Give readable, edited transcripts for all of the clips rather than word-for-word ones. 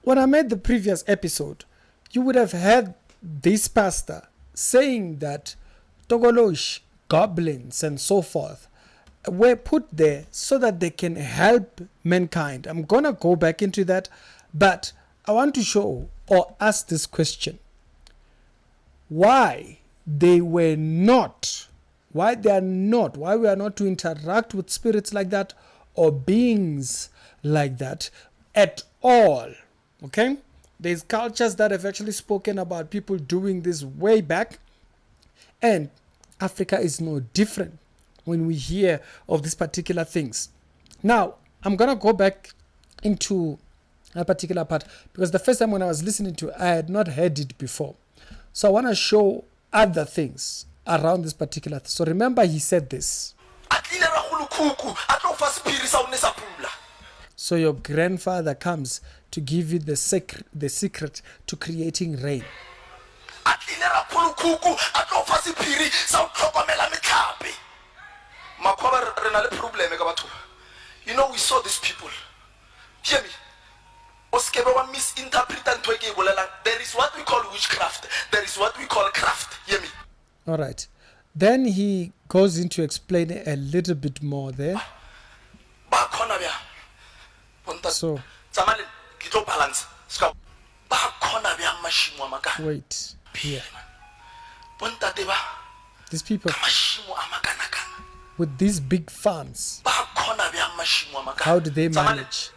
when I made the previous episode, you would have heard this pastor saying that Tokoloshe, goblins, and so forth were put there so that they can help mankind. I'm going to go back into that, but I want to show or ask this question. Why they are not, why we are not to interact with spirits like that or beings like that at all. Okay? There's cultures that have actually spoken about people doing this way back, and Africa is no different when we hear of these particular things. Now, I'm going to go back into a particular part because the first time when I was listening to it, I had not heard it before. So I want to show other things around this particular thing. So remember, he said this. So your grandfather comes to give you the secret to creating rain. You know, we saw these people. Hear me. There is what we call witchcraft. There is what we call craft. Hear me. All right. Then he goes into explaining a little bit more there. So, wait. Here. These people with these big farms, how do they manage?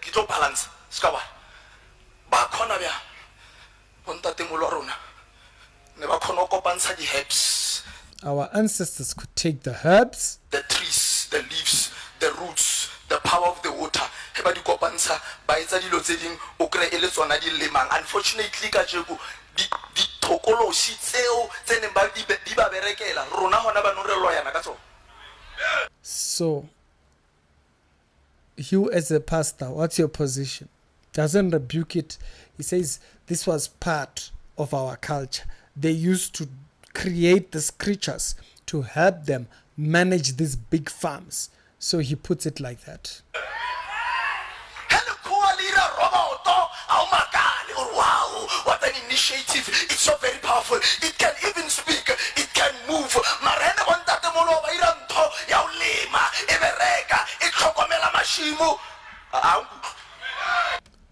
Our ancestors could take the herbs, the trees, the leaves, the roots, the power of the water. Unfortunately, the Tokoloshe so you as a pastor, what's your position? Doesn't rebuke it. He says this was part of our culture. They used to create these creatures to help them manage these big farms. So he puts it like that. Wow, what an initiative. It's so very powerful. It can even speak. It can move.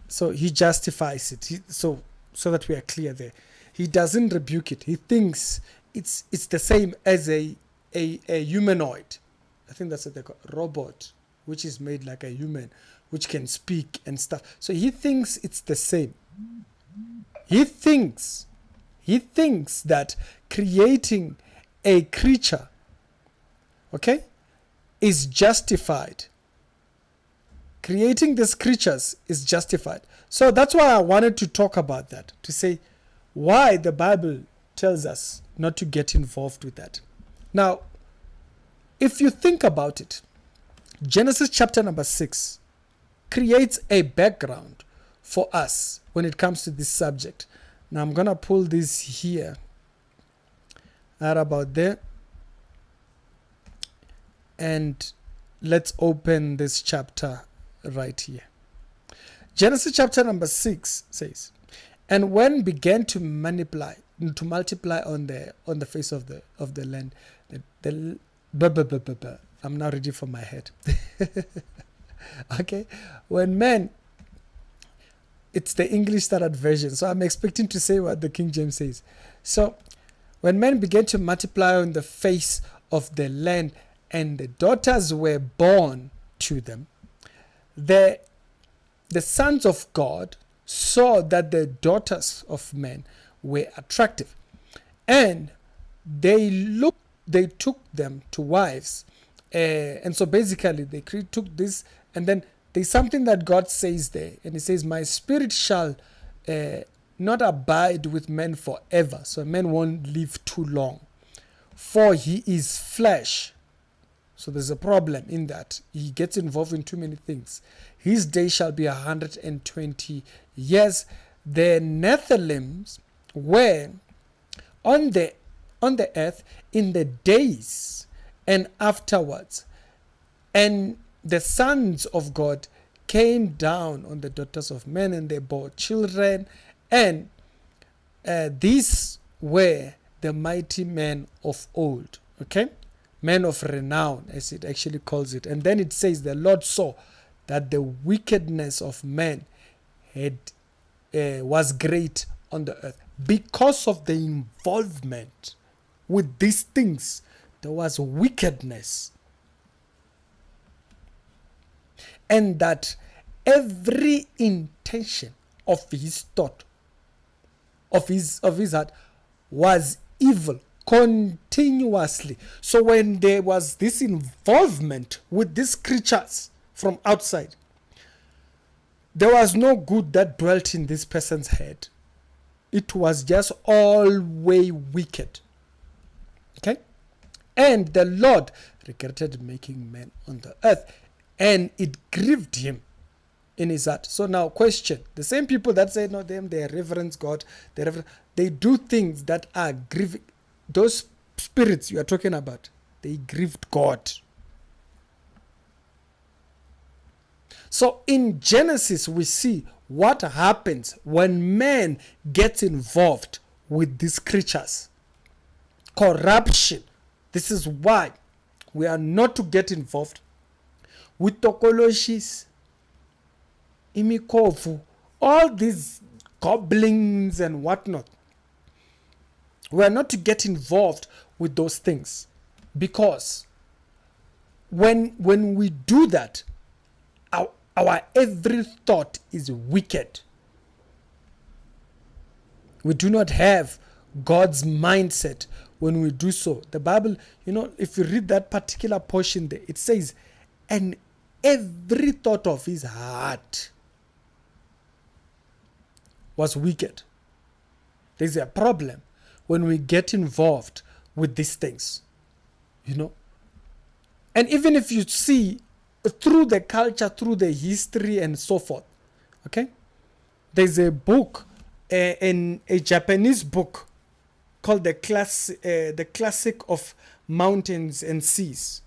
So he justifies it. So that we are clear there. He doesn't rebuke it. He thinks it's the same as a humanoid. I think that's what they call robot, which is made like a human, which can speak and stuff. So he thinks it's the same. He thinks that creating a creature, okay, is justified. Creating these creatures is justified. So that's why I wanted to talk about that, to say why the Bible tells us not to get involved with that. Now, if you think about it, Genesis chapter number 6 creates a background for us when it comes to this subject. Now I'm going to pull this here, right about there, and let's open this chapter right here. Genesis chapter number 6 says, and when began to multiply on the face of the land, I'm now ready for my head. Okay, when men, it's the English Standard Version, so I'm expecting to say what the King James says. So, when men began to multiply on the face of the land, and the daughters were born to them, the sons of God saw that the daughters of men were attractive, and they took them to wives. And so basically they took this, and then there's something that God says there, and he says, my spirit shall not abide with men forever. So men won't live too long, for he is flesh. So there's a problem in that. He gets involved in too many things. His day shall be 120 years. The Nephilims were on the earth in the days and afterwards. And the sons of God came down on the daughters of men, and they bore children, and these were the mighty men of old. Okay, men of renown, as it actually calls it. And then it says the Lord saw that the wickedness of men was great on the earth. Because of the involvement with these things, there was wickedness. And that every intention of his thought, of his heart, was evil continuously. So when there was this involvement with these creatures from outside, there was no good that dwelt in this person's head. It was just always wicked. Okay? And the Lord regretted making men on the earth, and it grieved him in his heart. So now question, the same people that say no, they reverence God, they do things that are grieving. Those spirits you are talking about, they grieved God. So in Genesis, we see what happens when man gets involved with these creatures. Corruption. This is why we are not to get involved with Tokoloshes, imikovu, all these goblins and whatnot. We are not to get involved with those things, because when we do that, our every thought is wicked. We do not have God's mindset when we do so. The Bible, if you read that particular portion there, it says, and every thought of his heart was wicked. There's a problem when we get involved with these things, And even if you see through the culture, through the history and so forth, okay? There's a book, a Japanese book called the Classic of Mountains and Seas.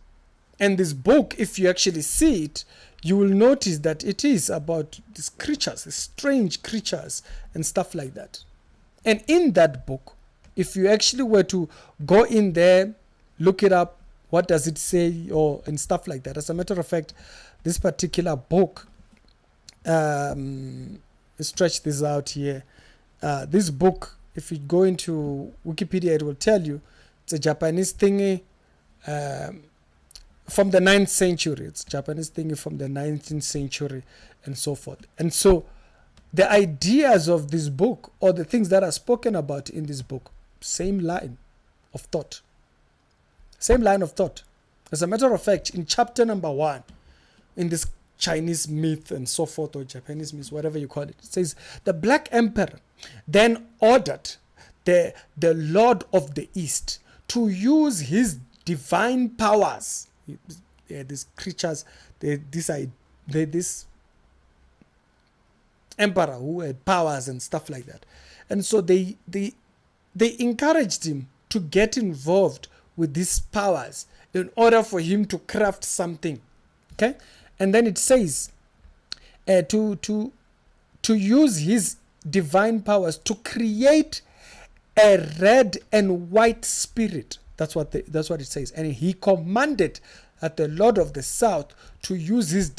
And this book, if you actually see it, you will notice that it is about these creatures, these strange creatures and stuff like that. And in that book, if you actually were to go in there, look it up, what does it say, and stuff like that. As a matter of fact, this particular book, stretch this out here. This book, if you go into Wikipedia, it will tell you it's a Japanese thingy from the 9th century. It's Japanese thingy from the 19th century and so forth. And so the ideas of this book, or the things that are spoken about in this book, same line of thought. Same line of thought. As a matter of fact, in chapter number 1, in this Chinese myth and so forth, or Japanese myth, whatever you call it, it says, the Black Emperor then ordered the Lord of the East to use his divine powers. These creatures, this emperor who had powers and stuff like that. And so they encouraged him to get involved with these powers in order for him to craft something. Okay? And then it says to use his divine powers to create a red and white spirit. That's what it says. And he commanded that the Lord of the South to use his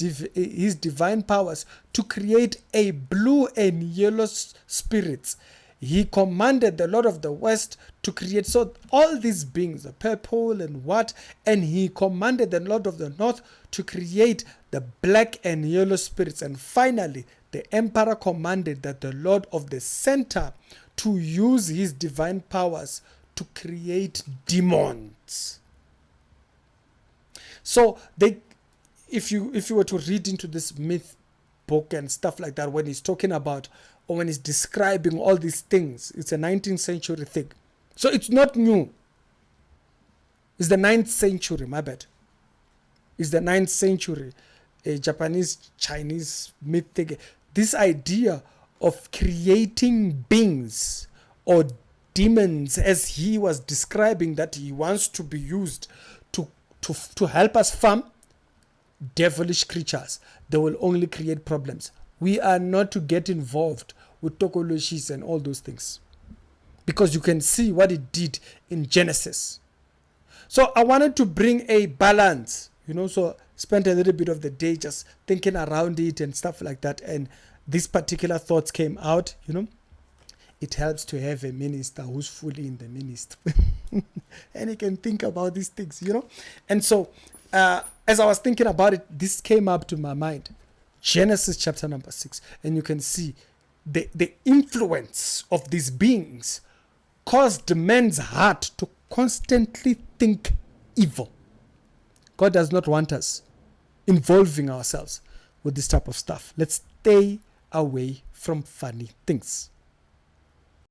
divine powers to create a blue and yellow spirits. He commanded the Lord of the West to create, so all these beings, the purple and what, and he commanded the Lord of the North to create the black and yellow spirits. And finally, the emperor commanded that the Lord of the Center to use his divine powers to create demons. So if you were to read into this myth book and stuff like that, when he's talking about, or when he's describing all these things, it's a 19th century thing. So it's not new. It's the 9th century, my bad. It's the 9th century, a Japanese, Chinese myth thing. This idea of creating beings or demons, as he was describing, that he wants to be used to help us farm, devilish creatures. They will only create problems. We are not to get involved with Tokoloshes and all those things, because you can see what it did in Genesis. So I wanted to bring a balance, so spent a little bit of the day just thinking around it and stuff like that. And these particular thoughts came out, It helps to have a minister who's fully in the ministry and he can think about these things, And so as I was thinking about it, this came up to my mind. Genesis chapter number 6. And you can see the influence of these beings caused man's heart to constantly think evil. God does not want us involving ourselves with this type of stuff. Let's stay away from funny things.